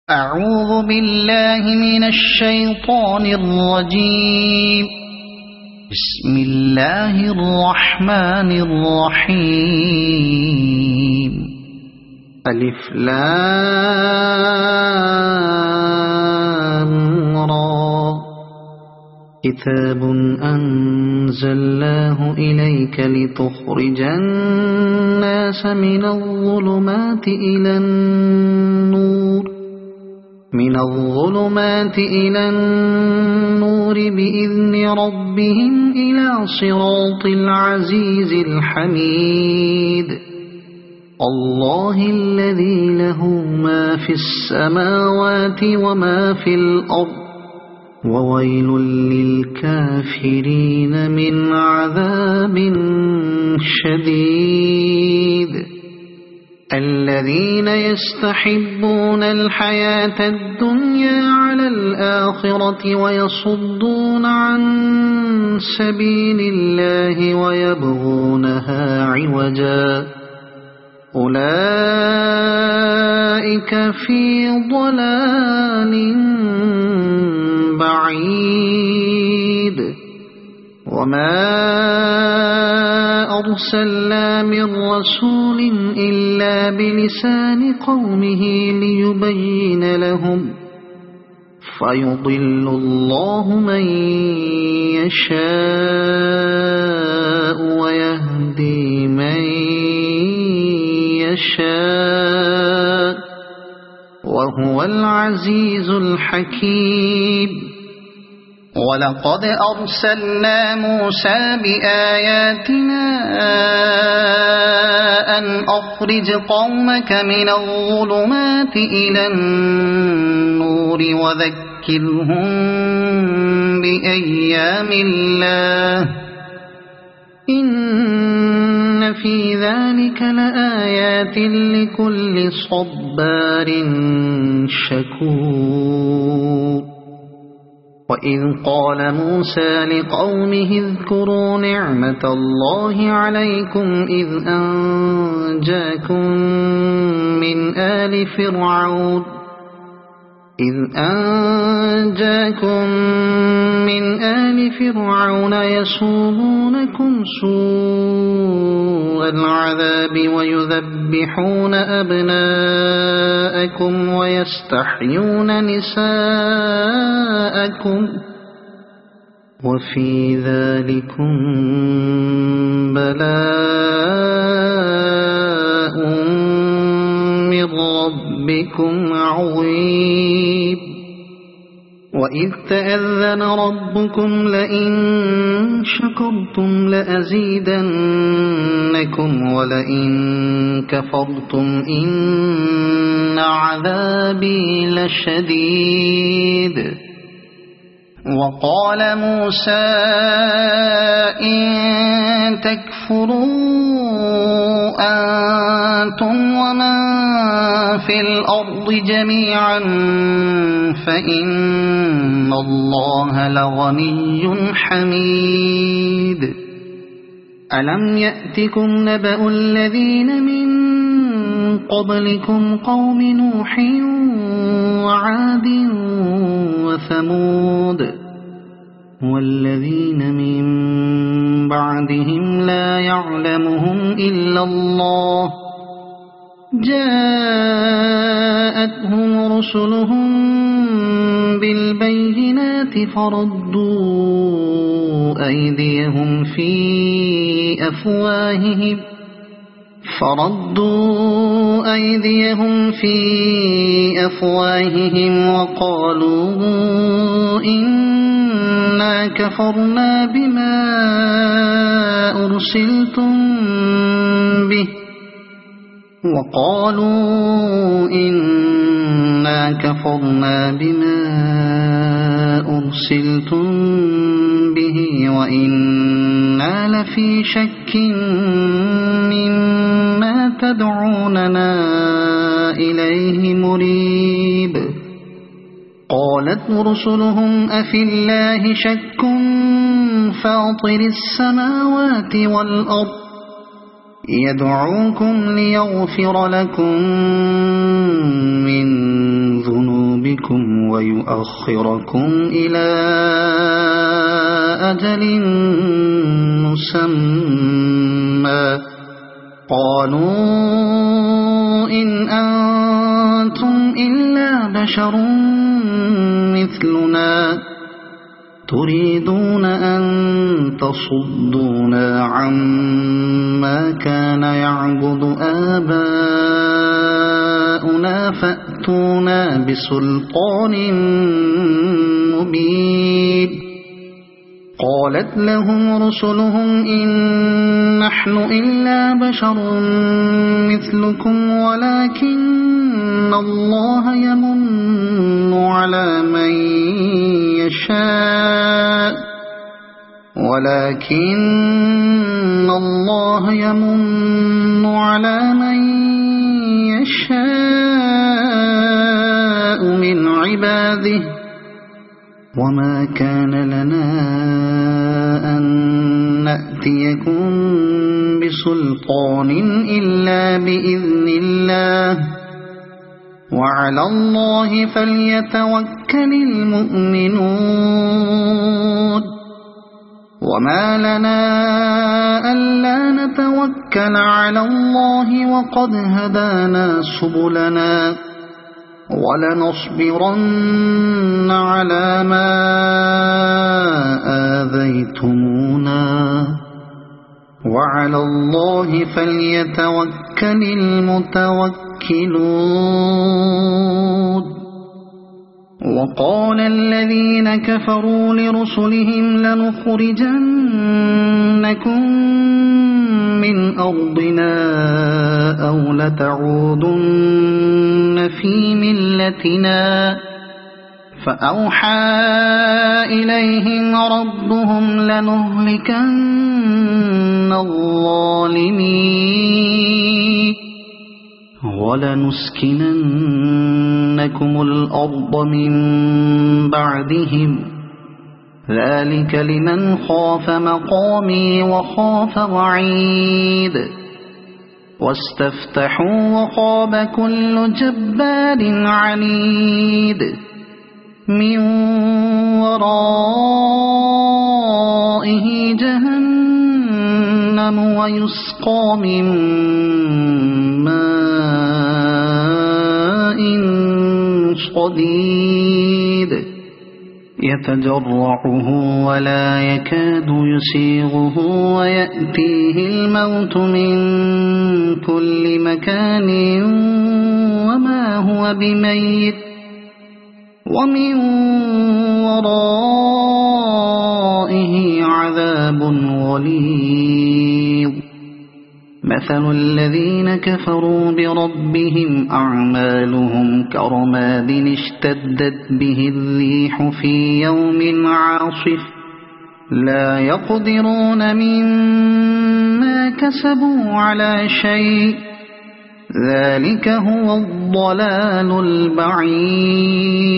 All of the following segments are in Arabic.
أعوذ بالله من الشيطان الرجيم. بسم الله الرحمن الرحيم. ألف لام را كتاب أنزلناه إليك لتخرج الناس من الظلمات إلى النور بإذن ربهم إلى صراط العزيز الحميد. الله الذي له ما في السماوات وما في الأرض وويل للكافرين من عذاب شديد. الذين يستحبون الحياة الدنيا على الآخرة ويصدون عن سبيل الله ويبغونها عوجا أولئك في ضلال بعيد. وما أرسلنا من رسول إلا بلسان قومه ليبين لهم فيضل الله من يشاء ويهدي من يشاء وهو العزيز الحكيم. ولقد أرسلنا موسى بآياتنا أن أخرج قومك من الظلمات إلى النور وذكرهم بأيام الله إن في ذلك لآيات لكل صبار شكور. وإذ قال موسى لقومه اذكروا نعمة الله عليكم إذ أنجاكم من آل فرعون يسومونكم سوء العذاب ويذبحون أبناءكم ويستحيون نساءكم وفي ذلكم بلاء من ربكم عظيم. وإذ تأذن ربكم لئن شكرتم لأزيدنكم ولئن كفرتم إن عذابي لشديد. وقال موسى إن تكفروا أنتم ومن في الأرض جميعا فإن الله لغني حميد. ألم يأتكم نبأ الذين من قبلكم قوم نوح وعاد وثمود والذين من بعدهم لا يعلمهم إلا الله جاءتهم رسلهم بالبينات فردوا أيديهم في أفواههم وقالوا إنا كفرنا بما أرسلتم به وإنا لفي شك مما تدعوننا إليه مريب. قالت رسلهم أفي الله شك فاطر السماوات والأرض يدعوكم ليغفر لكم من ذنوبكم بكم ويؤخركم إلى أجل مسمى قالوا إن أنتم إلا بشر مثلنا تريدون أن تصدونا عما كان يعبد آباؤنا فأتونا بسلطان مبين قالت لهم رسلهم إن نحن إلا بشر مثلكم ولكن الله يمن على من يشاء من عباده وما كان لنا أن نأتيكم بسلطان إلا بإذن الله وعلى الله فليتوكل المؤمنون وما لنا ألا نتوكل على الله وقد هدانا سبلنا ولنصبرن على ما آذيتمونا وعلى الله فليتوكل المتوكلون وقال الذين كفروا لرسلهم لنخرجنكم من أرضنا أو لتعودن في ملتنا فأوحى إليهم ربهم لنهلكن الظالمين ولنسكننكم الأرض من بعدهم ذلك لمن خاف مقامي وخاف وعيد واستفتحوا وخاب كل جبار عنيد من ورائه جهنم ويسقى من ماء صديد يتجرعه ولا يكاد يسيغه ويأتيه الموت من كل مكان وما هو بميت ومن ورائه عذاب غليظ مثل الذين كفروا بربهم أعمالهم كرماد اشتدت به الريح في يوم عاصف لا يقدرون مما كسبوا على شيء ذلك هو الضلال البعيد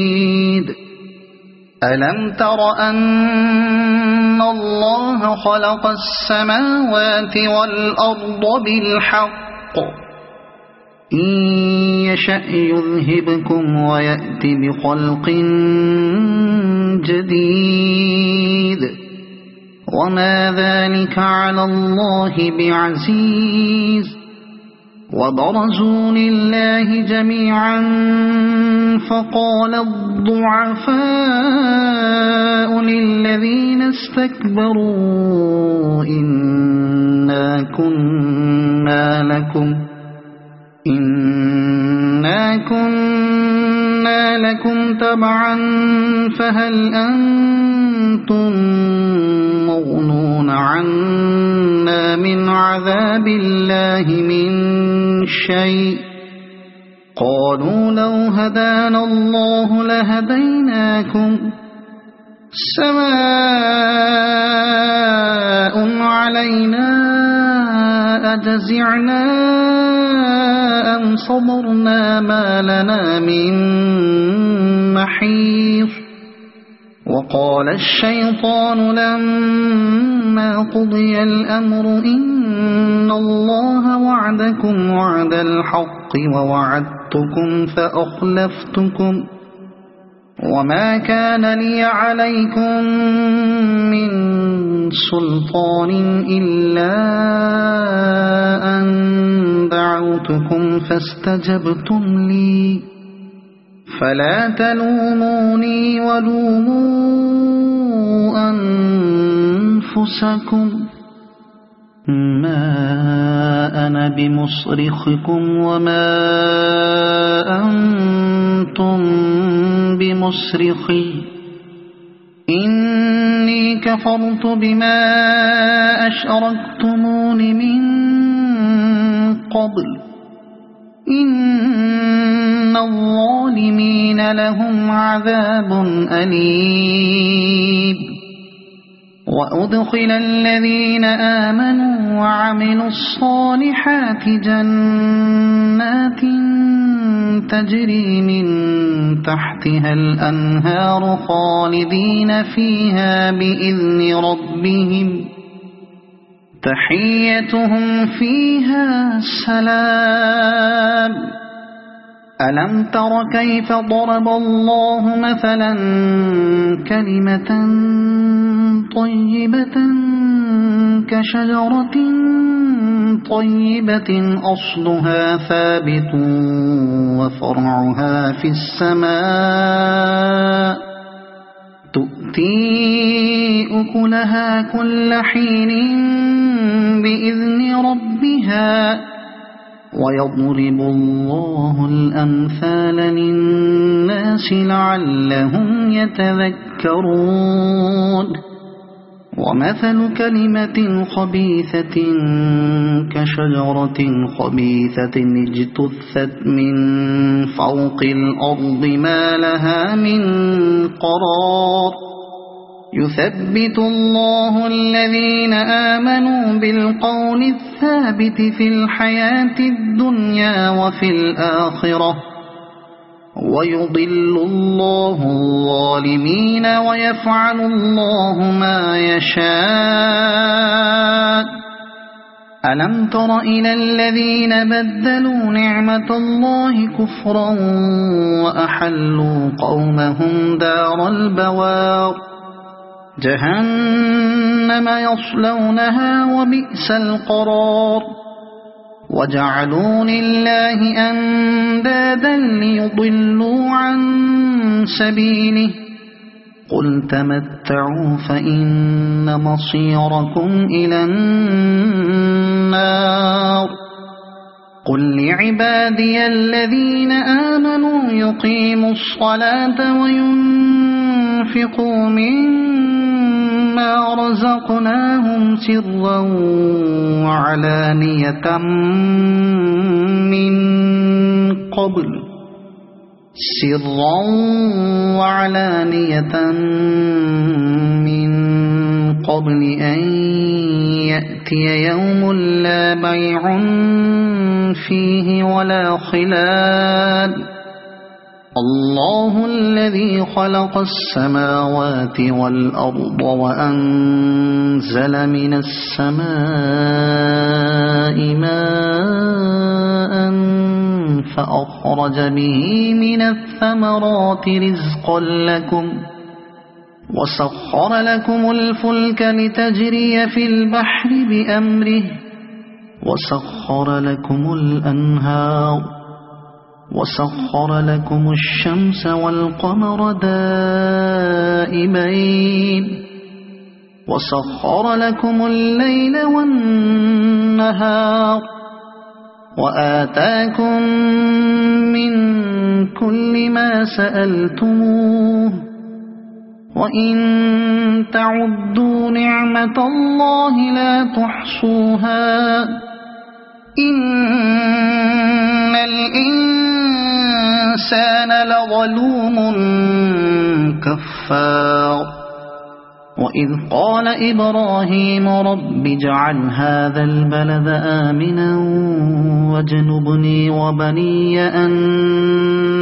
ألم تر أن الله خلق السماوات والأرض بالحق إن يشأ يذهبكم ويأت بخلق جديد وما ذلك على الله بعزيز وبرزوا لله جميعا فقال الضعفاء للذين استكبروا إنا كنا لكم تبعا فهل أنتم مغنون عنا من عذاب الله من شيء قالوا لو هدانا الله لهديناكم سواء علينا أجزعنا أم صبرنا ما لنا من محيص وقال الشيطان لما قضي الأمر إن الله وعدكم وعد الحق ووعدتكم وما كان لي عليكم من سلطان إلا أن دعوتكم فاستجبتم لي فلا تلوموني ولوموا أنفسكم ما أنا بمصرخكم وما أنتم بمصرخي إني كفرت بما أشركتمون من قبل إن الظالمين لهم عذاب أليم وأدخل الذين آمنوا وعملوا الصالحات جنات تجري من تحتها الأنهار خالدين فيها بإذن ربهم تحيتهم فيها سلام ألم تر كيف ضرب الله مثلا كلمة طيبة كشجرة طيبة أصلها ثابت وفرعها في السماء تؤتي أكلها كل حين بإذن ربها ويضرب الله الأمثال للناس لعلهم يتذكرون ومثل كلمة خبيثة كشجرة خبيثة اجتثت من فوق الأرض ما لها من قرار يثبت الله الذين آمنوا بالقول الثابت في الحياة الدنيا وفي الآخرة ويضل الله الظالمين ويفعل الله ما يشاء ألم تر إلى الذين بدلوا نعمة الله كفرا وأحلوا قومهم دار البوار جهنم يصلونها وبئس القرار وجعلوا لله أندادا ليضلوا عن سبيله قل تمتعوا فإن مصيركم إلى النار قل لعبادي الذين آمنوا يقيموا الصلاة وينفقوا مما رزقناهم سرا وعلانية من قبل أن يأتي يوم لا بيع فيه ولا خلال الله الذي خلق السماوات والأرض وأنزل من السماء ماء فأخرج به من الثمرات رزقا لكم وسخر لكم الفلك لتجري في البحر بأمره وسخر لكم الأنهار وسخر لكم الشمس والقمر دائبين وسخر لكم الليل والنهار وآتاكم من كل ما سألتموه وإن تعدوا نعمة الله لا تحصوها إن الإنسان لظلوم كفار وإذ قال إبراهيم رب اجعل هذا البلد آمنا واجنبني وبني أن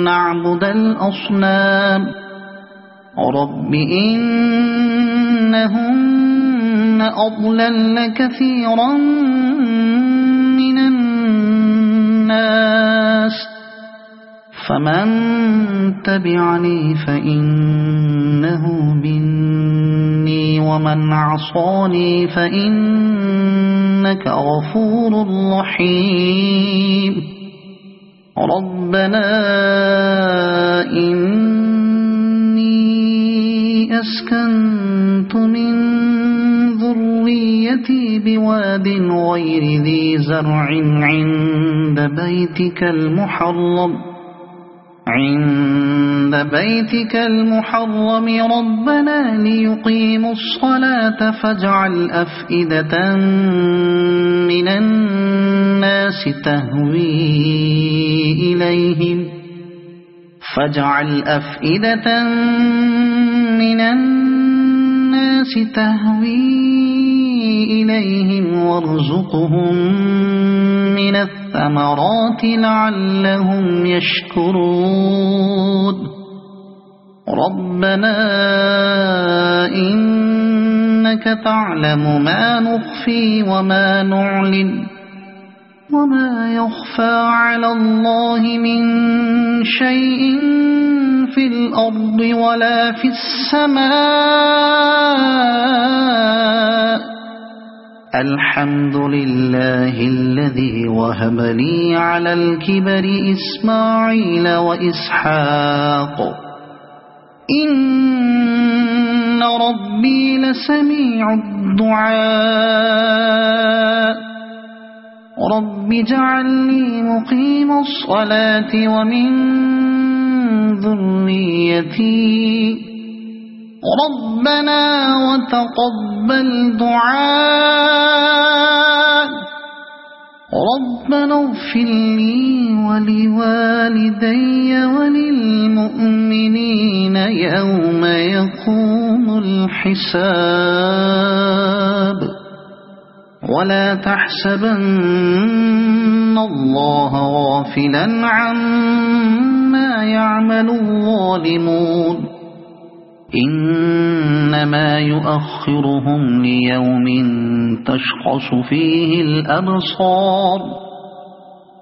نعبد الأصنام رب إنهن أضللن كثيرا من الناس فمن تبعني فإنه مني ومن عصاني فإنك غفور رحيم ربنا إني أسكنت من ذريتي بواد غير ذي زرع عند بيتك المحرم ربنا ليقيموا الصلاة فاجعل أفئدة من الناس تهوي إليهم وارزقهم من الثمرات لعلهم يشكرون ربنا إنك تعلم ما نخفي وما نعلن وما يخفى على الله من شيء في الأرض ولا في السماء الحمد لله الذي وهب لي على الكبر إسماعيل وإسحاق إن ربي لسميع الدعاء رب اجعلني مقيم الصلاة ومن ذريتي ربنا وتقبل دعاء ربنا اغفر لي ولوالدي وللمؤمنين يوم يقوم الحساب ولا تحسبن الله غافلا عما يعمل الظالمون إنما يؤخرهم ليوم تشخص فيه الأبصار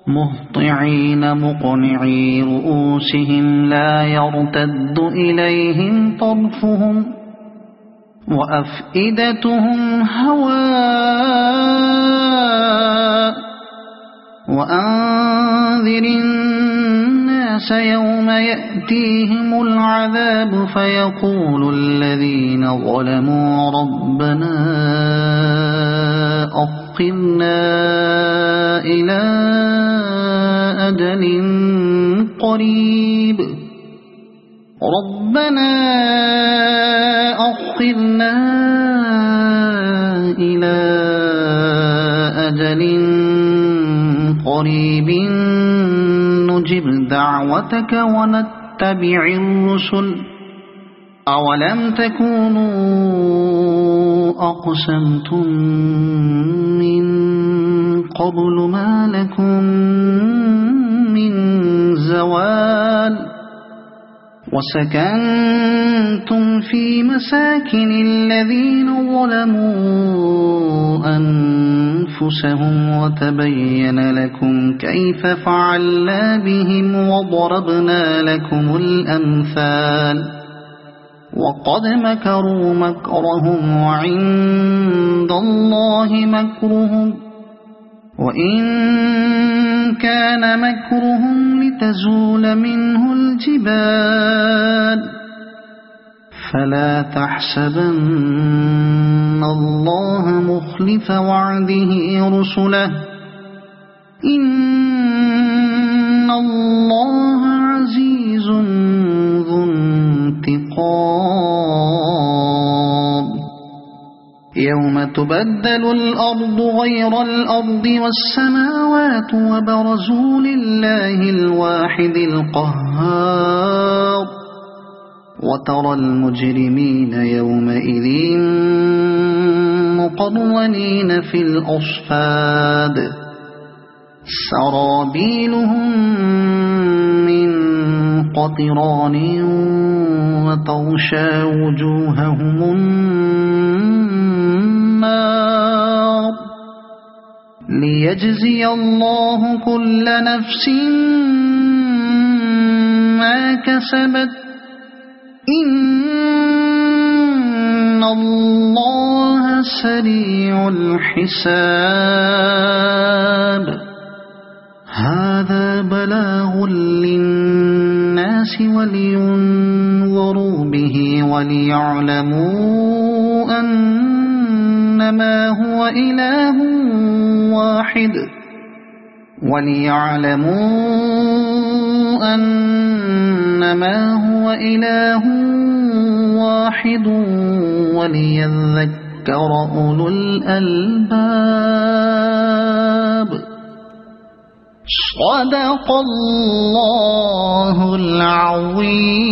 مهطعين مقنعي رؤوسهم لا يرتد إليهم طرفهم وأفئدتهم هواء وأنذر الناس يوم يأتيهم العذاب فيقول الذين ظلموا ربنا أخرنا إلى أجل قريب ربنا أخرنا إلى أجل قريب نجب دعوتك ونتبع الرسل أولم تكونوا أقسمتم من قبل ما لكم من زوال وسكنتم في مساكن الذين ظلموا أنفسهم وتبين لكم كيف فعلنا بهم وضربنا لكم الأمثال وقد مكروا مكرهم وعند الله مكرهم وإن كان مكرهم لتزول منه الجبال فلا تحسبن الله مخلف وعده رسله إن الله عزيز ذو انتقام يوم تبدل الأرض غير الأرض والسماوات وبرزوا لله الواحد القهار وترى المجرمين يومئذ مقرنين في الأصفاد سرابيلهم من قطران وتغشى وجوههم النار ليجزي الله كل نفس ما كسبت إن الله سريع الحساب هذا بلاغ للناس ولينذروا به وليعلموا أنما هو إله واحد وليذكر أولو الألباب صدق الله العظيم.